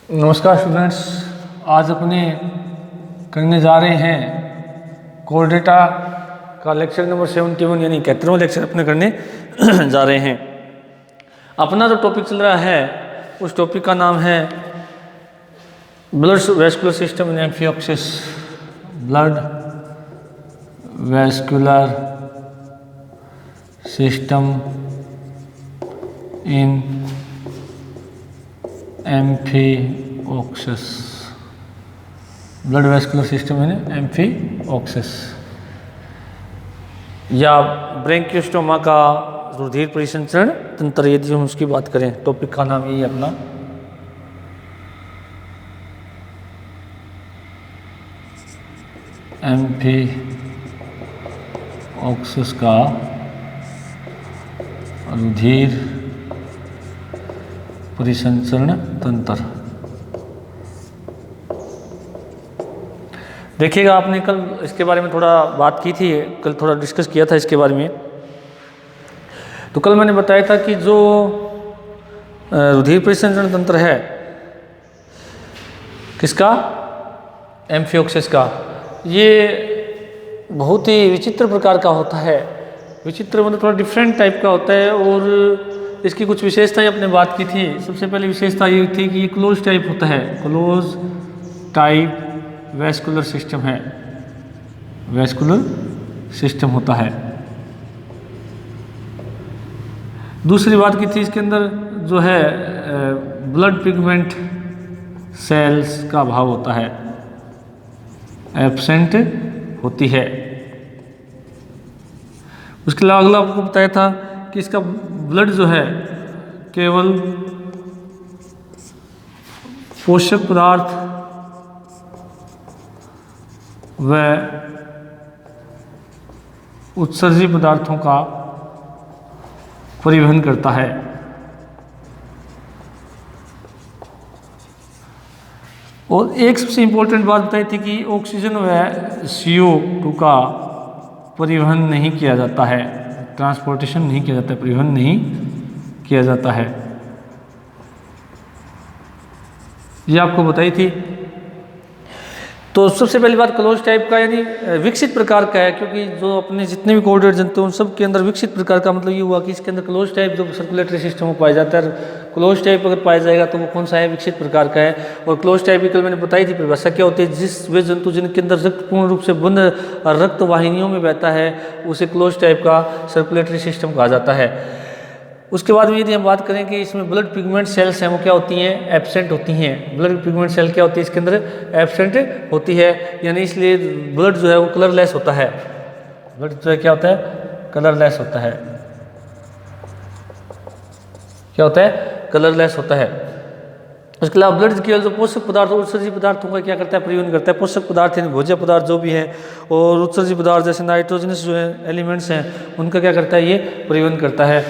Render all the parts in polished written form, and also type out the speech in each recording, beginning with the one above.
नमस्कार स्टूडेंट्स, आज अपने करने जा रहे हैं कोर डेटा का लेक्चर नंबर 71 यानी 71वां लेक्चर अपने करने जा रहे हैं। अपना जो टॉपिक चल रहा है उस टॉपिक का नाम है blood vascular system in amphioxus. Blood vascular system in amphioxus. Blood vascular system in amphioxus या ब्रैंकियोस्टोमा का रुधिर परिसंचरण तंत्र, यदि हम उसकी बात करें। टॉपिक का नाम यही अपना एम्फियोक्सिस का रुधिर परिसंचरण तंत्र। देखिएगा, आपने कल इसके बारे में थोड़ा बात की थी, कल थोड़ा डिस्कस किया था इसके बारे में। तो कल मैंने बताया था कि जो रुधिर परिसंचरण तंत्र है किसका, एम्फियोक्सिस का, ये बहुत ही विचित्र प्रकार का होता है। विचित्र मतलब थोड़ा डिफरेंट टाइप का होता है और इसकी कुछ विशेषताएं अपने बात की थी। सबसे पहले विशेषता ये थी कि ये क्लोज टाइप होता है, क्लोज टाइप वैस्कुलर सिस्टम है, वैस्कुलर सिस्टम होता है। दूसरी बात की थी इसके अंदर जो है ब्लड पिगमेंट सेल्स का अभाव होता है, एब्सेंट होती है। उसके अलावा अगला आपको बताया था कि इसका ब्लड जो है केवल पोषक पदार्थ व उत्सर्जी पदार्थों का परिवहन करता है। और एक सबसे इंपॉर्टेंट बात बताई थी कि ऑक्सीजन व CO2 का परिवहन नहीं किया जाता है, ट्रांसपोर्टेशन नहीं किया जाता है, परिवहन नहीं किया जाता है। ये आपको बताई थी। तो सबसे पहली बात क्लोज टाइप का यानी विकसित प्रकार का है, क्योंकि जो अपने जितने भी कोऑर्डिनेट जनते हैं उन सब के अंदर विकसित प्रकार का मतलब ये हुआ कि इसके अंदर क्लोज टाइप जो सर्कुलेटरी सिस्टम में पाया जाता है, क्लोज टाइप अगर पाया जाएगा तो वो कौन सा है, विकसित प्रकार का है। और क्लोज टाइप की कल मैंने बताई थी परिभाषा क्या होती है, जिस वे जंतु जिनके अंदर रक्त पूर्ण रूप से बंद रक्त वाहिनियों में बहता है उसे क्लोज टाइप का सर्कुलेटरी सिस्टम कहा जाता है। उसके बाद में यदि हम बात करें कि इसमें ब्लड पिगमेंट सेल्स हैं वो क्या होती हैं, एब्सेंट होती हैं। ब्लड पिगमेंट सेल क्या होती है, इसके अंदर एब्सेंट होती है, यानी इसलिए ब्लड जो है वो कलरलेस होता है। ब्लड जो है क्या होता है, कलरलेस होता है। क्या होता है, कलरलेस होता है। उसके अलावा ब्लड केवल जो पोषक पदार्थ और उत्सर्जी पदार्थों का क्या करता है, परिवहन करता है। पोषक पदार्थ यानी भोज्य पदार्थ जो भी हैं और उत्सर्जी पदार्थ जैसे नाइट्रोजनस जो है एलिमेंट्स हैं उनका क्या करता है, ये परिवहन करता है।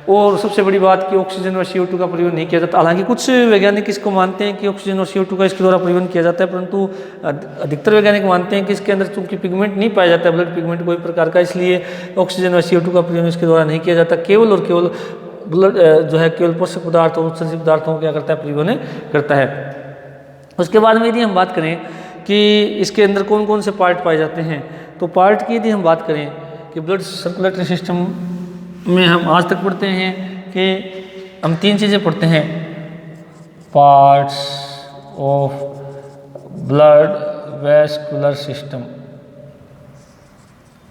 और सबसे बड़ी बात कि ऑक्सीजन और CO2 का परिवहन नहीं किया जाता। हालांकि कुछ वैज्ञानिक इसको मानते हैं कि ऑक्सीजन और CO2 का इसके द्वारा परिवहन किया जाता है, परंतु अधिकतर वैज्ञानिक मानते हैं कि इसके अंदर चूंकि पिगमेंट नहीं पाया जाता है, ब्लड पिगमेंट कोई प्रकार का, इसलिए ऑक्सीजन और CO2 का परिवहन इसके द्वारा नहीं किया जाता। केवल और केवल ब्लड जो है केवल पोषक पदार्थ और उत्सर्जी पदार्थों को क्या करता है, परिवहन करता है। उसके बाद में यदि हम बात करें कि इसके अंदर कौन कौन से पार्ट पाए जाते हैं, तो पार्ट की यदि हम बात करें कि ब्लड सर्कुलेटरी सिस्टम में हम आज तक पढ़ते हैं कि हम तीन चीज़ें पढ़ते हैं, parts of blood vascular system,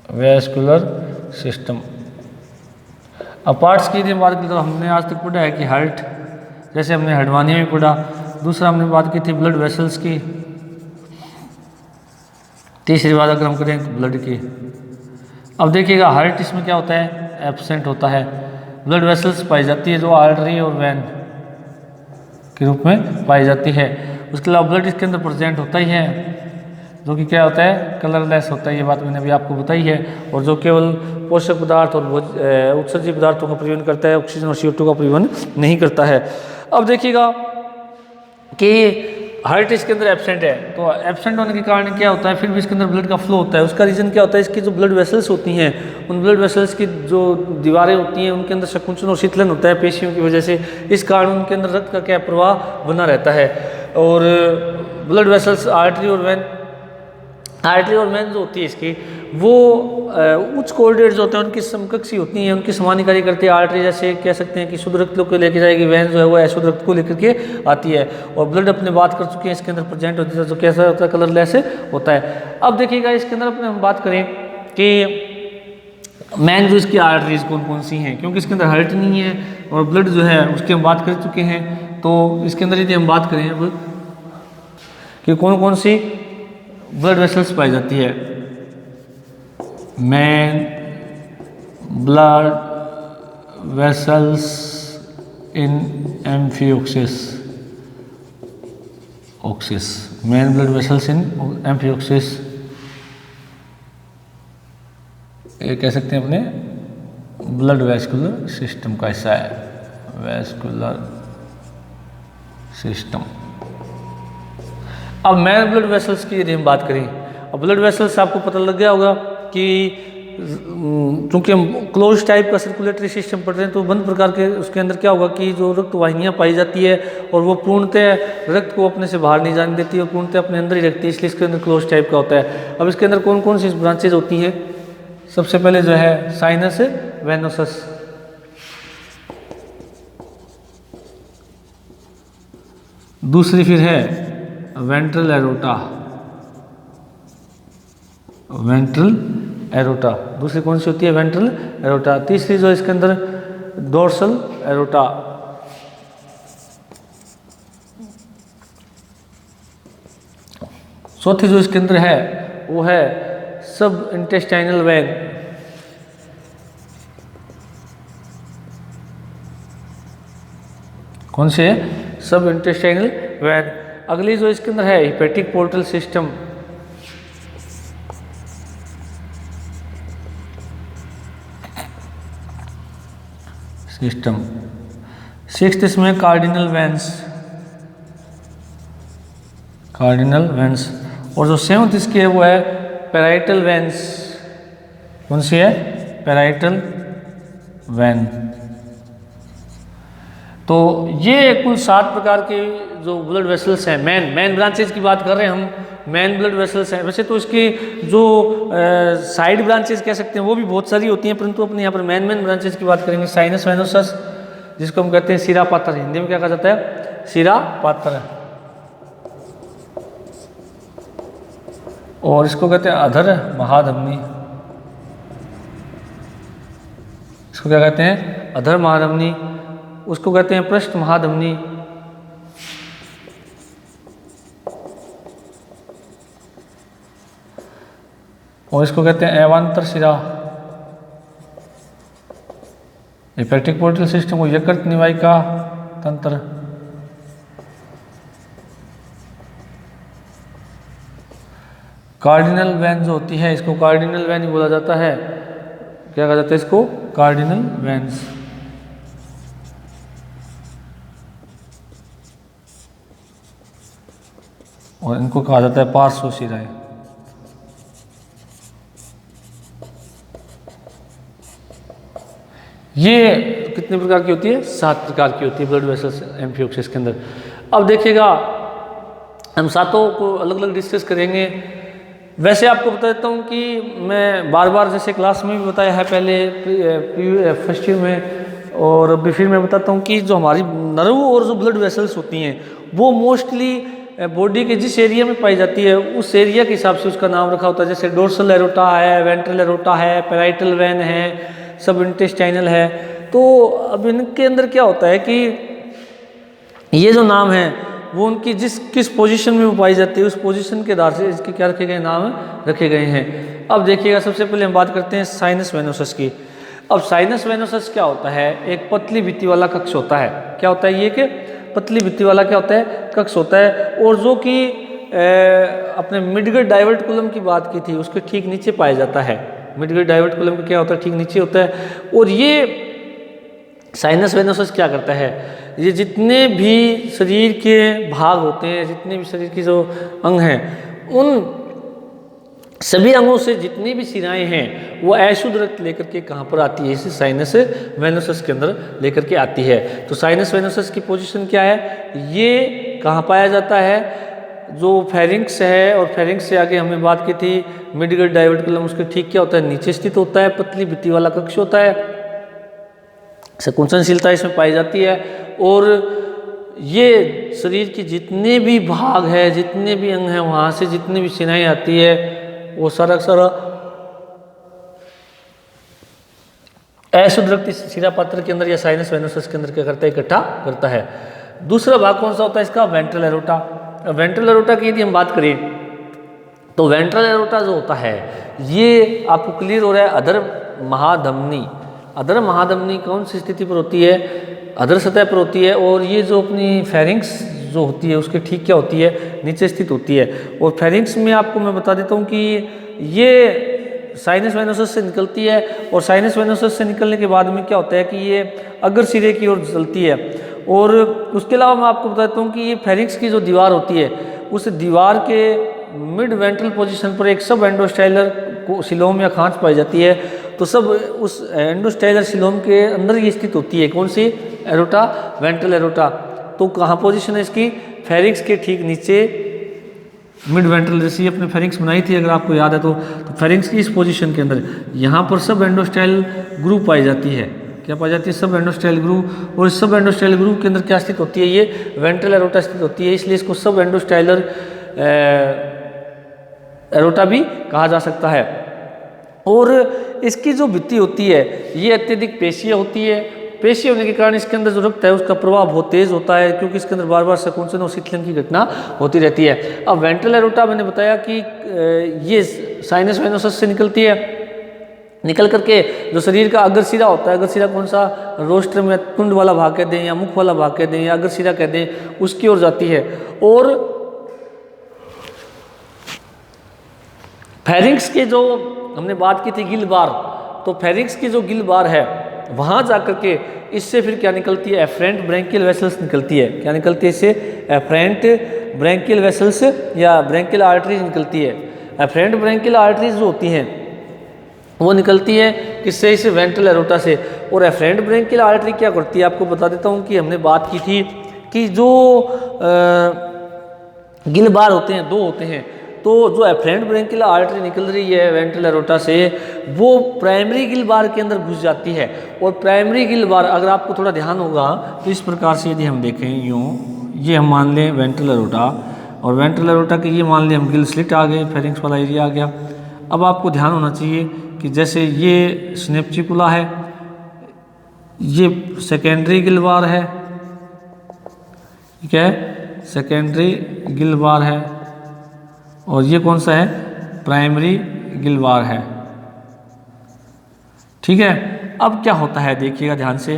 vascular system. अब पार्ट्स की यदि बात करें तो हमने आज तक पढ़ा है कि हार्ट, जैसे हमने हड्वानिया में पढ़ा। दूसरा हमने बात की थी ब्लड वेसल्स की। तीसरी बात अगर हम करें तो ब्लड की। अब देखिएगा हार्ट इसमें क्या होता है, एब्सेंट होता है। ब्लड वेसल्स पाई जाती है जो आर्टरी और वैन के रूप में पाई जाती है। उसके अलावा ब्लड इसके अंदर प्रेजेंट होता ही है जो कि क्या होता है, कलरलेस होता है। ये बात मैंने अभी आपको बताई है। और जो केवल पोषक पदार्थ और उत्सर्जी पदार्थों का परिवहन करता है, ऑक्सीजन और CO2 का परिवहन नहीं करता है। अब देखिएगा कि हार्ट इसके अंदर एब्सेंट है, तो एब्सेंट होने के कारण क्या होता है, फिर भी इसके अंदर ब्लड का फ्लो होता है। उसका रीज़न क्या होता है, इसकी जो ब्लड वेसल्स होती हैं, उन ब्लड वेसल्स की जो दीवारें होती हैं उनके अंदर संकुचन और शीतलन होता है पेशियों की वजह से। इस कारण उनके अंदर रक्त का क्या प्रवाह बना रहता है। और ब्लड वेसल्स आर्टरी और वेन, आर्टरी और वेन जो होती है इसकी वो उच्च कोऑर्डिनेट जो होते हैं उनकी समकक्षी होती हैं, उनकी समानी कार्य करती है। आर्टरी जैसे कह सकते हैं कि शुद्ध रक्त को लेकर जाएगी, वेन जो है वो अशुद्ध रक्त को लेकर के आती है। और ब्लड अपने बात कर चुके हैं, इसके अंदर प्रेजेंट होती है जो कैसा होता है, कलरलेस होता है। अब देखिएगा इसके अंदर अपने हम बात करें कि मैन जो इसकी आर्टरीज कौन कौन सी हैं, क्योंकि इसके अंदर हार्ट नहीं है और ब्लड जो है उसकी हम बात कर चुके हैं। तो इसके अंदर यदि हम बात करें अब कि कौन कौन सी ब्लड वेसल्स पाई जाती है, man blood vessels in amphioxus, man blood vessels in amphioxus, ये कह सकते हैं अपने ब्लड वेस्कुलर सिस्टम का हिस्सा है, वेस्कुलर सिस्टम। अब मैन ब्लड वेसल्स की यदि हम बात करें, अब ब्लड वेसल्स आपको पता लग गया होगा कि चूँकि हम क्लोज टाइप का सर्कुलेटरी सिस्टम पढ़ रहे हैं तो बंद प्रकार के उसके अंदर क्या होगा कि जो रक्त वाहिनियाँ पाई जाती है और वो पूर्णतः रक्त को अपने से बाहर नहीं जाने देती है और पूर्णतः अपने अंदर ही रखती है, इसलिए इसके अंदर क्लोज टाइप का होता है। अब इसके अंदर कौन कौन सी ब्रांचेज होती हैं, सबसे पहले जो है साइनस वेनोसस, दूसरी फिर है वेंट्रल एरोटा, वेंट्रल एरोटा, दूसरी कौन सी होती है, वेंट्रल एरोटा। तीसरी जो इसके अंदर डोर्सल एरोटा, चौथी जो इसके अंदर है वो है सब इंटेस्टाइनल वैन, कौन से है, सब इंटेस्टाइनल वैन। अगली जो इसके अंदर है हिपेटिक पोर्टल सिस्टम, सिक्स्थ इसमें कार्डिनल वेंस, कार्डिनल वेंस। और जो सेवंथ इसकी है वो है पैराइटल वेंस, कौन सी है, पैराइटल वेन। तो ये कुल 7 प्रकार के जो ब्लड वेसल्स हैं, मैन ब्रांचेज की बात कर रहे हैं हम, मैन ब्लड वेसल्स हैं। वैसे तो इसकी जो साइड ब्रांचेज कह सकते हैं वो भी बहुत सारी होती हैं, परंतु अपने यहाँ पर मैन ब्रांचेज की बात करेंगे। साइनस वेनोसस जिसको हम कहते हैं सिरा पात्र, हिंदी में क्या कहा जाता है, सिरा पात्र। और इसको कहते हैं अधर महाधमनी, इसको क्या कहते हैं, अधर महाधमनी। उसको कहते हैं पृष्ठ महाधमनी, और इसको कहते हैं एवांतर शिरा। हेपेटिक पोर्टल सिस्टम को यकृत निवाहिका तंत्र, कार्डिनल वैन जो होती है इसको कार्डिनल वैन ही बोला जाता है, क्या कहा जाता है इसको, कार्डिनल वैन्स। और इनको कहा जाता है पार्श्व शिराएं। ये कितने प्रकार की होती है, 7 प्रकार की होती है ब्लड वेसल्स एम्फियोक्सिस के अंदर। अब देखिएगा हम सातों को अलग अलग डिस्कस करेंगे। वैसे आपको बता देता हूँ कि मैं बार बार जैसे क्लास में भी बताया है पहले फर्स्ट ईयर में, और अभी फिर मैं बताता हूँ कि जो हमारी नर्व और जो ब्लड वेसल्स होती हैं वो मोस्टली बॉडी के जिस एरिया में पाई जाती है उस एरिया के हिसाब से उसका नाम रखा होता है। जैसे डोर्सल एरोटा है, वेंट्रल एरोटा है, पैराइटल वेन है, सब इंटेस्टाइनल है। तो अब इनके अंदर क्या होता है कि ये जो नाम है वो उनकी किस पोजीशन में वो पाई जाती है उस पोजीशन के आधार से इसके क्या रखे गए, नाम रखे गए हैं। अब देखिएगा सबसे पहले हम बात करते हैं साइनस वेनोसस की। अब साइनस वेनोसस क्या होता है, एक पतली भित्ति वाला कक्ष होता है। क्या होता है ये कि पतली भित्ति वाला क्या होता है, कक्ष होता है, और जो कि अपने मिडगट डाइवर्टिकुलम की बात की थी उसके ठीक नीचे पाया जाता है। मिडगट डाइवर्टिकुलम का क्या होता है, ठीक नीचे होता है। और ये साइनस वेनोसस क्या करता है, ये जितने भी शरीर के भाग होते हैं, जितने भी शरीर के जो अंग हैं, उन सभी अंगों से जितनी भी शिराएं हैं वो अशुद्ध रक्त लेकर के कहाँ पर आती है, इसी साइनस वेनोसस के अंदर लेकर के आती है। तो साइनस वेनोसस की पोजीशन क्या है, ये कहाँ पाया जाता है, जो फेरिंक्स है, और फेरिंक्स से आगे हमने बात की थी मिडगट डाइवर्टिकुलम, उसके ठीक क्या होता है, नीचे स्थित होता है, पतली भित्ति वाला कक्ष होता है, संकुचनशीलता इसमें पाई जाती है। और ये शरीर की जितने भी भाग है, जितने भी अंग हैं, वहाँ से जितनी भी शिराएं आती है वो सारा सारा अशुद्ध रक्त शिरा पात्र के अंदर या साइनस वेनोसस के अंदर क्या करता है, इकट्ठा करता है। दूसरा भाग कौन सा होता है इसका, वेंट्रल एरोटा। वेंट्रल एरोटा की यदि हम बात करें तो वेंट्रल एरोटा जो होता है ये आपको क्लियर हो रहा है, अधर महाधमनी। अधर महाधमनी कौन सी स्थिति पर होती है, अधर सतह पर होती है, और ये जो अपनी फेरिंक्स जो होती है उसके ठीक क्या होती है, नीचे स्थित होती है। और फेरिंक्स में आपको मैं बता देता हूँ कि ये साइनस वेनोसस से निकलती है, और साइनस वेनोसस से निकलने के बाद में क्या होता है कि ये अग्र सिरे की ओर चलती है। और उसके अलावा मैं आपको बताता हूँ कि ये फेरिंक्स की जो दीवार होती है उस दीवार के मिड वेंट्रल पोजीशन पर एक सब एंडोस्टाइलर सिलोम या खांच पाई जाती है। तो सब उस एंडोस्टाइलर सिलोम के अंदर ये स्थित होती है, कौन सी, एरोटा, वेंट्रल एरोटा। तो कहाँ पोजीशन है इसकी, फेरिंक्स के ठीक नीचे मिड वेंट्रल, जैसे अपने फेरिंक्स बनाई थी अगर आपको याद है तो फेरिंक्स की इस पोजीशन के अंदर यहाँ पर सब एंडोस्टाइल ग्रुप पाई जाती है। क्या पाई जाती है, सब एंडोस्टाइल ग्रुप। और इस सब एंडोस्टाइल ग्रुप के अंदर क्या स्थित होती है, ये वेंट्रल एरोटा स्थित होती है, इसलिए इसको सब एंडोस्टाइलर एरोटा भी कहा जा सकता है। और इसकी जो भित्ति होती है ये अत्यधिक पेशीय होती है। पेशीय होने के कारण इसके अंदर जो रक्त है उसका प्रवाह बहुत तेज होता है, क्योंकि इसके अंदर बार बार संकुचन और शीतलन की घटना होती रहती है। अब वेंट्रल एरोटा मैंने बताया कि ये साइनस वेनोसस से निकलती है, निकल करके जो शरीर का अग्र सिरा होता है, अग्र सिरा कौन सा, रोस्ट्रम में तुंड वाला भाग कह दें या मुख वाला भाग कह दें या अग्र सिरा कह दें, उसकी ओर जाती है। और फेरिंक्स के जो हमने बात की थी गिल बार, तो फेरिंक्स की जो गिल बार है वहाँ जाकर के इससे फिर क्या निकलती है, एफरेंट ब्रैंकियल वेसल्स निकलती है। क्या निकलती है इससे, एफरेंट ब्रैंकियल वेसल्स या ब्रैंकियल आर्टरीज निकलती है। एफरेंट ब्रैंकियल आर्टरीज जो होती हैं वो निकलती है किससे, इस वेंट्रल एरोटा से। और एफरेंट ब्रैंकियल आर्टरी क्या करती है, आपको बता देता हूँ कि हमने बात की थी कि जो गिल बार होते हैं, दो होते हैं, तो जो एफरेंट ब्रैंकियल आर्टरी निकल रही है वेंट्रल एरोटा से वो प्राइमरी गिल बार के अंदर घुस जाती है। और प्राइमरी गिल बार, अगर आपको थोड़ा ध्यान होगा तो इस प्रकार से यदि हम देखें यूँ, ये हम मान लें वेंट्रल एरोटा, और वेंट्रल एरोटा के ये मान लें हम गिल स्लिट आ गए, फेरिंक्स वाला एरिया आ गया। अब आपको ध्यान होना चाहिए कि जैसे ये स्नेप्चिकुला है, ये सेकेंडरी गिल बार है, ठीक है, सेकेंडरी गिल बार है, और ये कौन सा है, प्राइमरी गिल बार है, ठीक है। अब क्या होता है देखिएगा ध्यान से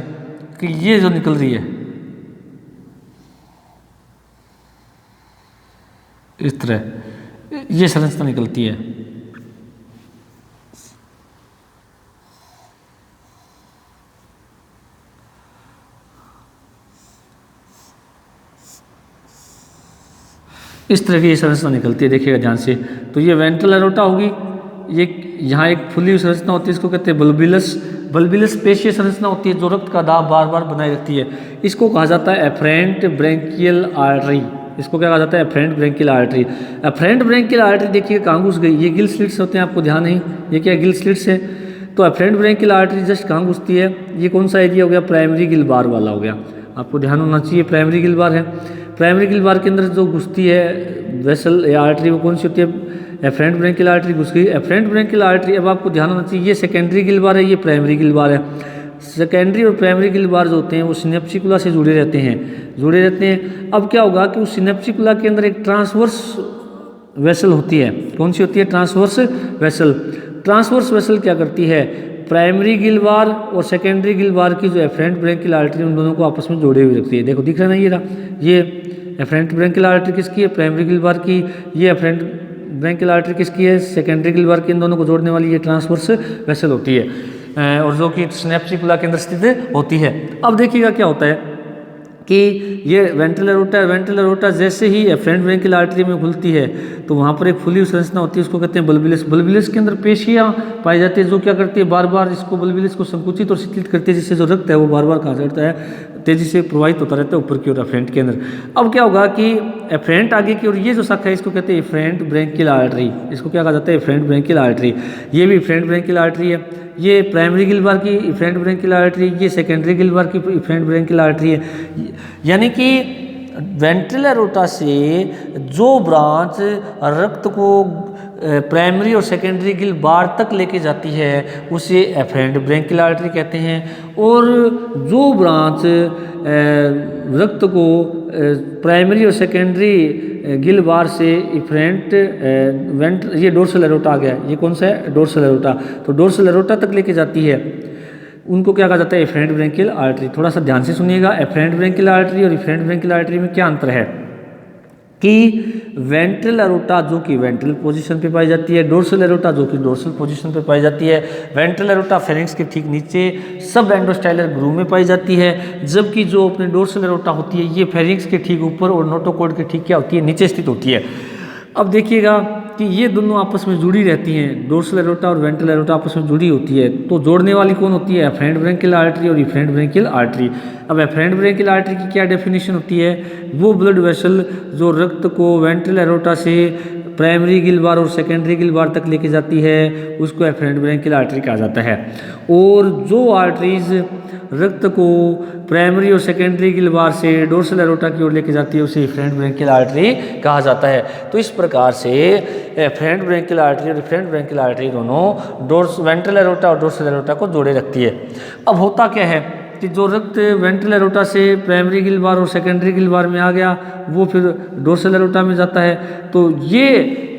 कि ये जो निकल रही है इस तरह, ये संरचना निकलती है। इस तरह की संरचना निकलती है, देखिएगा ध्यान से। तो ये वेंट्रल एरोटा होगी, ये यहाँ एक फुली संरचना होती है, इसको कहते हैं बल्बिलस। बल्बिलस पेशीय संरचना होती है जो रक्त का दाब बार बार बनाए रखती है। इसको कहा जाता है एफरेंट ब्रैंकियल आर्टरी। इसको क्या कहा जाता है, efferent branchial artery. Efferent branchial artery देखिए कहाँ घुस गई, ये गिल स्लिट्स होते हैं, आपको ध्यान नहीं, ये क्या गिल स्लिट्स है। तो एफरेंट ब्रैंकियल आर्टरी जस्ट कहाँ घुसती है, ये कौन सा एरिया हो गया, प्राइमरी गिल बार वाला हो गया। आपको ध्यान होना चाहिए, प्राइमरी गिल बार है। प्राइमरी गिल बार के अंदर जो घुसती है वेसल या आर्टरी, वो कौन सी होती है, एफरेंट ब्रैंकियल आर्टरी घुस गई। एफरेंट ब्रैंकियल आर्टरी, अब आपको ध्यान होना चाहिए, ये सेकेंडरी गिल बार है, ये प्राइमरी गिल बार है। सेकेंडरी और प्राइमरी गिल बार जो होते हैं वो सिनेप्सिकुला से जुड़े रहते हैं। अब क्या होगा कि उस सिनेप्सिकुला के अंदर एक ट्रांसवर्स वेसल होती है, कौन सी होती है, ट्रांसवर्स वेसल। ट्रांसवर्स वेसल क्या करती है, प्राइमरी गिल बार और सेकेंडरी गिल बार की जो एफरेंट ब्रैंकियल आर्टरी, उन दोनों को आपस में जोड़े हुए रखती है। देखो दिख रहा है ना, ये रहा, ये एफरेंट ब्रैंकियल आर्टरी किसकी है, प्राइमरी गिल बार की। ये एफरेंट ब्रैंकियल आर्टरी किसकी है, सेकेंडरी गिल बार की। इन दोनों को जोड़ने वाली ये ट्रांसवर्स वेसल होती है, और जो कि सिनेप्सिकुला के अंदर स्थित होती है। अब देखिएगा क्या होता है, कि ये वेंट्रल एरोटा है। वेंट्रल एरोटा जैसे ही एफरेंट ब्रेंकियल आर्टरी में खुलती है तो वहाँ पर एक फुली हुई संरचना होती है, उसको कहते हैं बल्बिलस। बल्बिलस के अंदर पेशियाँ पाई जाती है जो क्या करती है, बार बार इसको बल्बिलस को संकुचित और शिथिल करती है, जिससे जो रक्त है वो बार बार कहाँ जाता है, तेजी से प्रवाहित होता रहता है ऊपर की ओर एफरेंट के अंदर। अब क्या होगा कि एफरेंट आगे की ओर ये जो शाखा है इसको कहते हैं एफरेंट ब्रेंकियल आर्टरी। इसको क्या कहा जाता है, एफरेंट ब्रेंकियल आर्टरी। ये भी एफरेंट ब्रेंकियल आर्टरी है। ये प्राइमरी गिल्बार की एफरेंट ब्रेंकियल आर्टरी, ये सेकेंडरी गिल्बार की एफरेंट ब्रेंकियल आर्टरी है। यानी कि वेंट्रल एरोटा से जो ब्रांच रक्त को प्राइमरी और सेकेंडरी गिल्बार तक लेके जाती है उसे एफरेंट ब्रेंकियल आर्टरी कहते हैं, और जो ब्रांच रक्त को प्राइमरी और सेकेंडरी गिल्बार से इफरेंट ये डोर्सल एरोटा आ गया, ये कौन सा है, डोर्सल एरोटा। तो डोर्सल एरोटा तक लेके जाती है, उनको क्या कहा जाता है, एफरेंट ब्रेंकियल आर्टरी। थोड़ा सा ध्यान से सुनिएगा, एफरेंट ब्रेंकियल आर्टरी और इफरेंट ब्रेंकियल आर्टरी में क्या अंतर है कि वेंट्रल एरोटा जो कि वेंट्रल पोजीशन पे पाई जाती है, डोर्सल एरोटा जो कि डोर्सल पोजीशन पे पाई जाती है। वेंट्रल एरोटा फेरिंक्स के ठीक नीचे सब एंडोस्टाइलर ग्रूव में पाई जाती है, जबकि जो अपने डोर्सल एरोटा होती है ये फेरिंक्स के ठीक ऊपर और नोटोकॉर्ड के ठीक क्या होती है, नीचे स्थित होती है। अब देखिएगा कि ये दोनों आपस में जुड़ी रहती हैं, डोर्सल एरोटा और वेंट्रल एरोटा आपस में जुड़ी होती है, तो जोड़ने वाली कौन होती है, एफरेंट ब्रेंकियल आर्टरी और इफरेंट ब्रेंकियल आर्टरी। अब एफरेंट ब्रेंकियल आर्टरी की क्या डेफिनेशन होती है, वो ब्लड वेसल जो रक्त को वेंट्रल एरोटा से प्राइमरी गिल्बार और सेकेंडरी गिल्बार तक लेके जाती है उसको एफरेंट ब्रेंकियल आर्टरी कहा जाता है, और जो आर्टरीज रक्त को प्राइमरी और सेकेंडरी गिल्बार से डोर्सल एरोटा की ओर लेके जाती है उसे इफरेंट ब्रेंकियल आर्टरी कहा जाता है। तो इस प्रकार से एफरेंट ब्रेंकियल आर्टरी और इफरेंट ब्रेंकियल आर्टरी दोनों वेंट्रल एरोटा और डोर्सल एरोटा को जोड़े रखती है। अब होता क्या है कि जो रक्त वेंट्रल एरोटा से प्राइमरी गिल्बार और सेकेंडरी गिल्बार में आ गया वो फिर डोर्सल एरोटा में जाता है, तो ये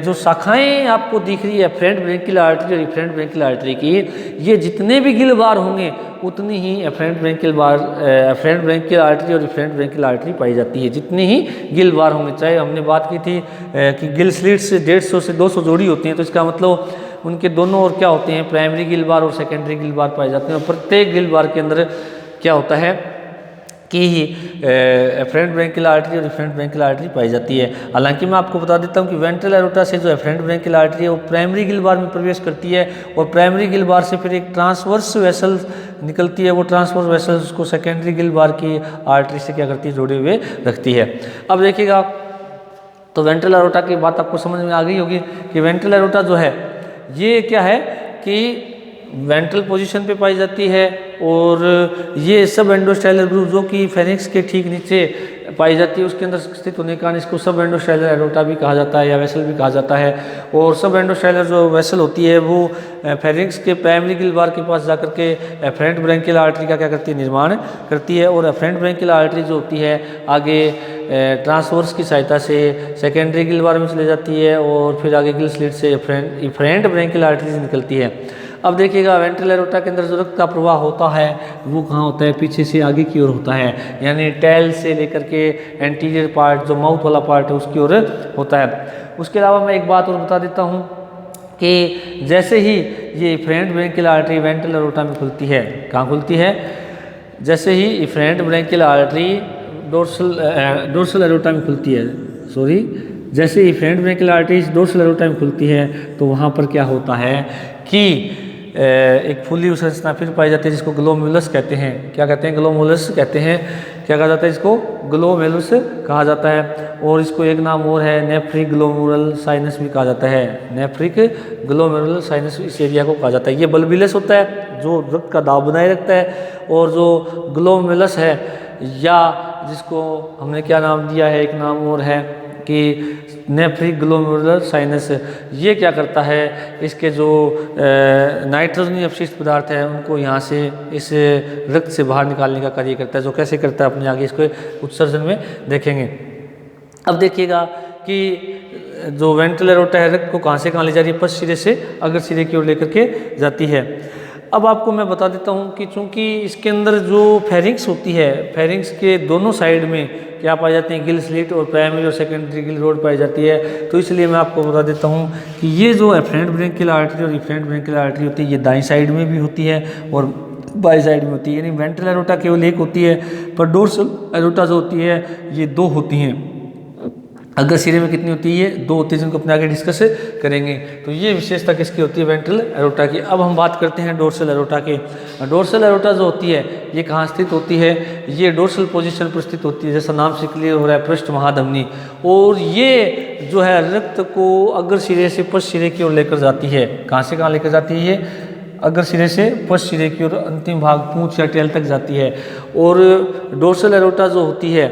जो शाखाएं आपको दिख रही है एफरेंट ब्रेंकियल आर्टरी और इफरेंट ब्रेंकियल आर्टरी की, ये जितने भी गिल्बार होंगे उतनी ही एफरेंट ब्रेंकियल आर्टरी और इफरेंट ब्रेंकियल आर्टरी पाई जाती है, जितने ही गिल्बार होंगे। चाहे हमने बात की थी कि गिल स्लिट्स 150 से 200 जोड़ी होती हैं, तो इसका मतलब उनके दोनों ओर क्या होते हैं, प्राइमरी गिल्बार और सेकेंडरी गिल्बार पाए जाते हैं, और प्रत्येक गिल्बार के अंदर क्या होता है कि एफरेंट ब्रेंकियल आर्टरी और इफरेंट ब्रेंकियल आर्टरी पाई जाती है। हालांकि मैं आपको बता देता हूं कि वेंट्रल एरोटा से जो एफरेंट ब्रेंकियल आर्टरी है वो प्राइमरी गिल्बार में प्रवेश करती है, और प्राइमरी गिल्बार से फिर एक ट्रांसवर्स वेसल निकलती है, वो ट्रांसवर्स वेसल उसको सेकेंडरी गिल्बार की आर्टरी से क्या करती है, जोड़े हुए रखती है। अब देखिएगा, तो वेंट्रल एरोटा की बात आपको समझ में आ गई होगी कि वेंट्रल एरोटा जो है ये क्या है कि वेंट्रल पोजीशन पे पाई जाती है, और ये सब एंडोस्टाइलर ग्रुप जो कि फेरिंक्स के ठीक नीचे पाई जाती है उसके अंदर स्थित होने के कारण इसको सब एंडोस्टाइलर एरोटा भी कहा जाता है या वेसल भी कहा जाता है। और सब एंडोस्टाइलर जो वेसल होती है वो फेरिंक्स के प्राइमरी गिल्बार के पास जाकर के एफरेंट ब्रेंकियल आर्टरी का क्या करती है, निर्माण करती है, और एफरेंट ब्रेंकियल आर्टरी जो होती है आगे ट्रांसवर्स की सहायता से सेकेंडरी गिल्बार में चली जाती है, और फिर आगे गिल स्लिट से इफरेंट ब्रेंकियल आर्टरी से निकलती है। अब देखिएगा वेंट्रल एरोटा के अंदर जो रक्त का प्रवाह होता है वो कहाँ होता है, पीछे से आगे की ओर होता है, यानी टेल से लेकर के एंटीरियर पार्ट जो माउथ वाला पार्ट है उसकी ओर होता है। उसके अलावा मैं एक बात और बता देता हूँ कि जैसे ही ये efferent branchial artery ventral aorta में खुलती है, कहाँ खुलती है, जैसे ही efferent branchial artery dorsal aorta में खुलती है, जैसे ही efferent branchial artery dorsal aorta में खुलती है तो वहाँ पर क्या होता है कि एक फुली हुई संरचना फिर पाई जाती है जिसको ग्लोमेरुलस कहते हैं। क्या कहते हैं, ग्लोमेरुलस कहते हैं। क्या कहा जाता है इसको, ग्लोमेरुलस कहा जाता है, और इसको एक नाम और है नेफ्रिक ग्लोमेरुलर साइनस भी कहा जाता है। नेफ्रिक ग्लोमेरुलर साइनस इस एरिया को कहा जाता है। ये बल्बिलस होता है जो रक्त का दाब बनाए रखता है, और जो ग्लोमेरुलस है या जिसको हमने क्या नाम दिया है, एक नाम और है कि नेफ्रिक ग्लोमेरुलर साइनस, ये क्या करता है, इसके जो नाइट्रोजनी अपशिष्ट पदार्थ है उनको यहाँ से इस रक्त से बाहर निकालने का कार्य करता है। जो कैसे करता है अपने आगे इसको उत्सर्जन में देखेंगे। अब देखिएगा कि जो वेंट्रल एरोटा है रक्त को कहाँ से कहाँ ले जा रही है, पश्च सिरे से अग्र सिरे की ओर लेकर के जाती है। अब आपको मैं बता देता हूँ कि चूँकि इसके अंदर जो फेरिंक्स होती है, फेरिंक्स के दोनों साइड में क्या पाई जाती हैं, गिल स्लिट और प्राइमरी और सेकेंडरी गिल रोड पाई जाती है। तो इसलिए मैं आपको बता देता हूँ कि ये जो एफरेंट ब्रेंकियल आर्टरी और इफरेंट ब्रेंकियल आर्टरी होती है ये दाईं साइड में भी होती है और बाई साइड में होती है, यानी वेंट्रल एरोटा केवल एक होती है, पर डोर्सल एरोटा जो होती है ये दो होती हैं। अग्र सिरे में कितनी होती है? दो होती है, जिनको अपने आगे डिस्कस करेंगे। तो ये विशेषता किसकी होती है? वेंट्रल एरोटा की। अब हम बात करते हैं डोर्सल एरोटा के। डोर्सल एरोटा जो होती है ये कहाँ स्थित होती है? ये डोर्सल पोजीशन पर स्थित होती है, जैसा नाम से क्लियर हो रहा है, पृष्ठ महाधमनी। और ये जो है रक्त को अग्र सिरे से पश्च सिरे की ओर लेकर जाती है। कहाँ से कहाँ लेकर जाती है? अग्र सिरे से पश्च सिरे की ओर, अंतिम भाग पूंछ या टेल तक जाती है। और डोर्सल एरोटा जो होती है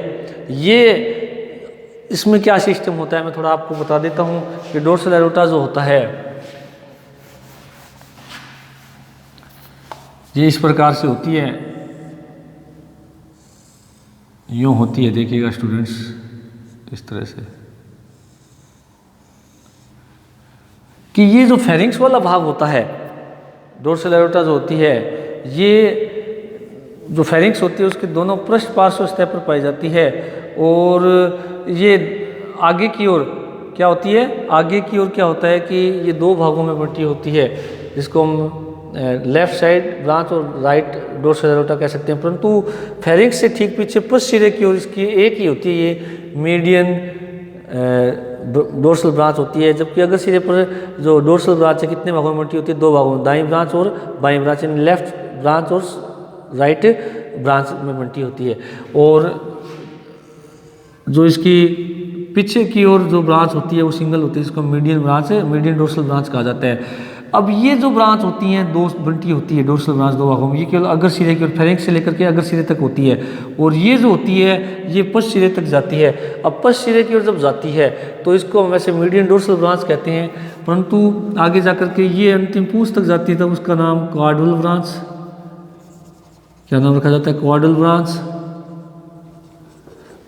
ये, इसमें क्या सिस्टम होता है मैं थोड़ा आपको बता देता हूं कि डोर्सल एरोटा जो होता है ये इस प्रकार से होती है, यूं होती है, देखिएगा स्टूडेंट्स, इस तरह से कि ये जो फेरिंक्स वाला भाग होता है, डोर्सल एरोटा जो होती है ये जो फेरिंक्स होती है उसके दोनों पृष्ठ पार्श्व सतह पर पाई जाती है। और ये आगे की ओर क्या होती है? आगे की ओर क्या होता है कि ये दो भागों में बंटी होती है, जिसको हम लेफ्ट साइड ब्रांच और राइट डोर्सल एरोटा कह सकते हैं। परंतु फेरिंक्स से ठीक पीछे पश्च सिरे की ओर इसकी एक ही होती है, ये मीडियन डोर्सल ब्रांच होती है। जबकि अग्र सिरे पर जो डोर्सल ब्रांच है कितने भागों में बंटी होती है? दो भागों में, दाईं ब्रांच और बाईं ब्रांच, यानी लेफ्ट ब्रांच और राइट ब्रांच में बंटी होती है। और जो इसकी पीछे की ओर जो ब्रांच होती है वो सिंगल होती है, जिसको मीडियन ब्रांच है, मीडियन डोर्सल ब्रांच कहा जाता है। अब ये जो ब्रांच होती हैं दो बंटी होती है, डोर्सल ब्रांच दो भागों में, ये केवल अग्र सिरे की ओर फेरिंक्स से लेकर के अग्र सिरे तक होती है। और ये जो होती है ये पश्च सिरे तक जाती है। अब पश्च सिरे की ओर जब जाती है तो इसको हम वैसे मीडियन डोर्सल ब्रांच कहते हैं, परंतु आगे जाकर के ये अंतिम पूंछ तक जाती है तब उसका नाम क्वाड्रल ब्रांच, क्या नाम रखा जाता है? क्वाड्रल ब्रांच।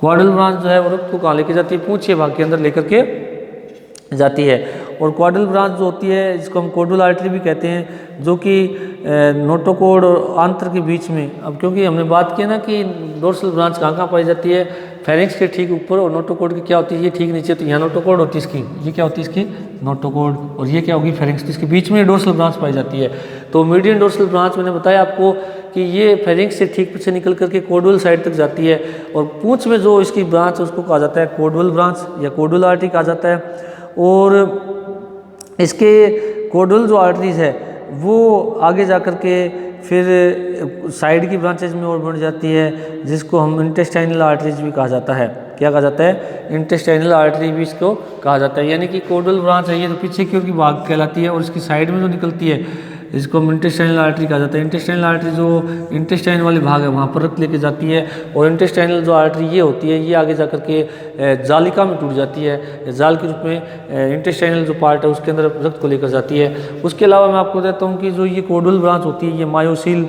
क्वाड्रल ब्रांच जो है वो रक्त को कहाँ लेके जाती है? पूंछिए भाग के अंदर लेकर के जाती है। और क्वाड्रल ब्रांच जो होती है जिसको हम कोडुल आर्टरी भी कहते हैं, जो कि नोटोकोड और आंत्र के बीच में, अब क्योंकि हमने बात की ना कि डोर्सल ब्रांच कहाँ कहाँ पाई जाती है, फेरिंक्स के ठीक ऊपर, और नोटोकोड की क्या होती है? ये ठीक नीचे। तो यहाँ नोटोकोड होती है इसकी, ये क्या होती है इसकी? नोटोकोड। और ये क्या होगी? फेरिंक्स। इसके बीच में डोर्सल ब्रांच पाई जाती है। तो मीडियन डोर्सल ब्रांच मैंने बताया आपको कि ये फेरिंक्स से ठीक पीछे निकल करके कोडुल साइड तक जाती है। और पूंछ में जो इसकी ब्रांच है उसको कहा जाता है कोडुल ब्रांच या कोडुल आर्टरी कहा जाता है। और इसके कोडुल जो आर्टरीज है वो आगे जा कर के फिर साइड की ब्रांचेज में और बढ़ जाती है, जिसको हम इंटेस्टाइनल आर्टरीज भी कहा जाता है। क्या कहा जाता है? इंटेस्टाइनल आर्टरी भी इसको कहा जाता है। यानी कि कोडुल ब्रांच है ये तो पीछे की ओर की भाग कहलाती है, और इसकी साइड में जो निकलती है इसको हम इंटेस्टाइनल आर्टरी कहा जाता है। इंटेस्टाइनल आर्टरी जो इंटेस्टाइन वाले भाग है वहाँ पर रक्त लेके जाती है, और इंटेस्टाइनल जो आर्टरी ये होती है ये आगे जा कर के जालिका में टूट जाती है, जाल के रूप में इंटेस्टाइनल जो पार्ट है उसके अंदर रक्त को लेकर जाती है। उसके अलावा मैं आपको बताता हूँ कि जो ये कोडुल ब्रांच होती है ये मायोसील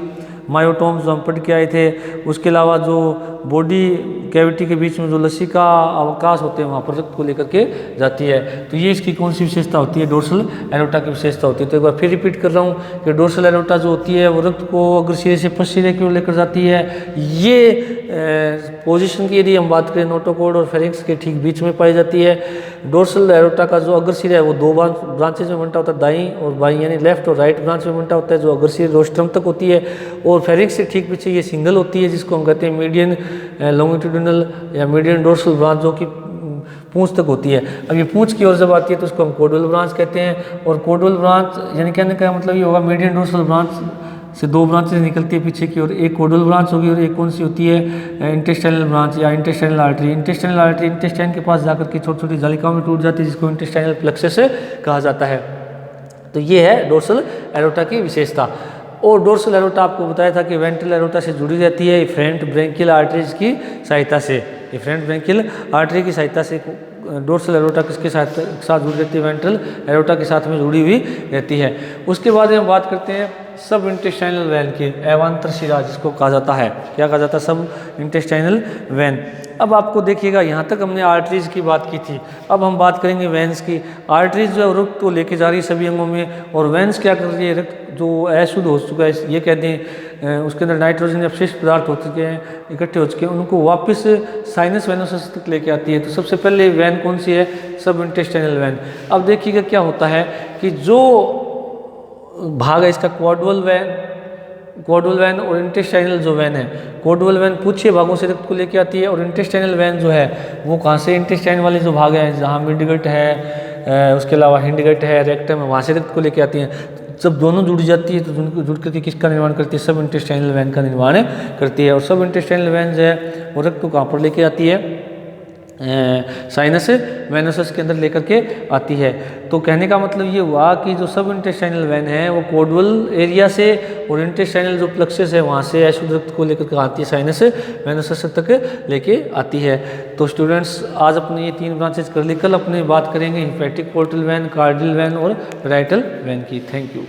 मायोटोम्स जो हम पढ़ के आए थे, उसके अलावा जो बॉडी कैविटी के बीच में जो लसिका अवकाश होते हैं वहाँ पर रक्त को लेकर के जाती है। तो ये इसकी कौन सी विशेषता होती है? डोर्सल एरोटा की विशेषता होती है। तो एक बार फिर रिपीट कर रहा हूँ कि डोर्सल एरोटा जो होती है वो रक्त को अग्र सिरे से पश्च सिरे की ओर लेकर जाती है। ये पोजीशन की यदि हम बात करें नोटोकोड और फेरिंक्स के ठीक बीच में पाई जाती है। डोर्सल एरोटा का जो अग्र सिरा है वो दो ब्रांचेज में बंटा होता है, दाईं और बाईं, यानी लेफ्ट और राइट ब्रांच में बंटा होता है, जो अग्र सिरे रोस्ट्रम तक होती है। और फेरिंक्स से ठीक पीछे ये सिंगल होती है, जिसको हम कहते हैं मीडियन लॉन्गिट्यूडिनल या मीडियन डोर्सल ब्रांच, जो कि पूंछ तक होती है। अब ये पूंछ की ओर जब आती है तो उसको हम कोडुल ब्रांच कहते हैं। और कोडुल ब्रांच यानी कहने का मतलब ये होगा मीडियन डोर्सल ब्रांच से दो ब्रांचेज निकलती है पीछे की ओर, एक कोडुल ब्रांच होगी और एक कौन सी होती है? इंटेस्टाइनल ब्रांच या intestinal artery. Intestinal artery intestine के पास जाकर के छोटी छोटी जालिकाओं में टूट जाती है, जिसको इंटेस्टाइनल प्लेक्सस कहा जाता है। तो ये है डोर्सल एरोटा की विशेषता। और डोर्सल एरोटा आपको बताया था कि वेंट्रल एरोटा से जुड़ी रहती है इफरेंट ब्रेंकियल आर्टरीज की सहायता से। इफरेंट ब्रेंकियल आर्टरी की सहायता से डोर्सल एरोटा किसके साथ जुड़ी रहती है? वेंट्रल एरोटा के साथ में जुड़ी हुई रहती है। उसके बाद हम बात करते हैं सब इंटेस्टाइनल वैन की, एवांतर शिरा जिसको कहा जाता है। क्या कहा जाता है? सब इंटेस्टाइनल वैन। अब आपको देखिएगा यहाँ तक हमने आर्टरीज की बात की थी, अब हम बात करेंगे वेंस की। आर्टरीज जो है रक्त को लेके जा रही है सभी अंगों में, और वेंस क्या कर रही है? रक्त जो अशुद्ध हो चुका है, ये कहते हैं उसके अंदर नाइट्रोजन या अपशिष्ट पदार्थ हो चुके हैं, इकट्ठे हो चुके हैं, उनको वापस साइनस वेनोसस तक लेके आती है। तो सबसे पहले वैन कौन सी है? सब इंटेस्टाइनल वैन। अब देखिएगा क्या होता है कि जो भाग है इसका क्वाड्रल वैन, कोडवल वैन और इंटेस्टाइनल जो वैन है, कोडवल वैन पूछे भागों से रक्त को लेके आती है, और इंटेस्टाइनल वैन जो है वो कहाँ से, इंटेस्टाइन वाले जो भाग हैं जहाँ मिडगट है, उसके अलावा हिंडगट है, रेक्टम है, वहाँ से रक्त को लेके आती हैं। जब दोनों जुड़ जाती है तो जुड़ करके किसका निर्माण करती है, सब इंटेस्टाइनल वैन का निर्माण करती है। और सब इंटेस्टाइनल वैन जो है वो रक्त को कहाँ पर लेके आती है, साइनस वेनोसस के अंदर लेकर के आती है। तो कहने का मतलब ये हुआ कि जो सब इंटेस्टाइनल वैन है वो कोडवल एरिया से और इंटेस्टाइनल जो प्लक्सस है वहाँ से अशुद्ध रक्त को लेकर के आती है, साइनस वेनोसस तक लेके आती है। तो स्टूडेंट्स आज अपने ये 3 ब्रांचेज कर ली, कल अपने बात करेंगे हिपैटिक पोर्टल वैन, कार्डियल वैन और पैराइटल वैन की। Thank you.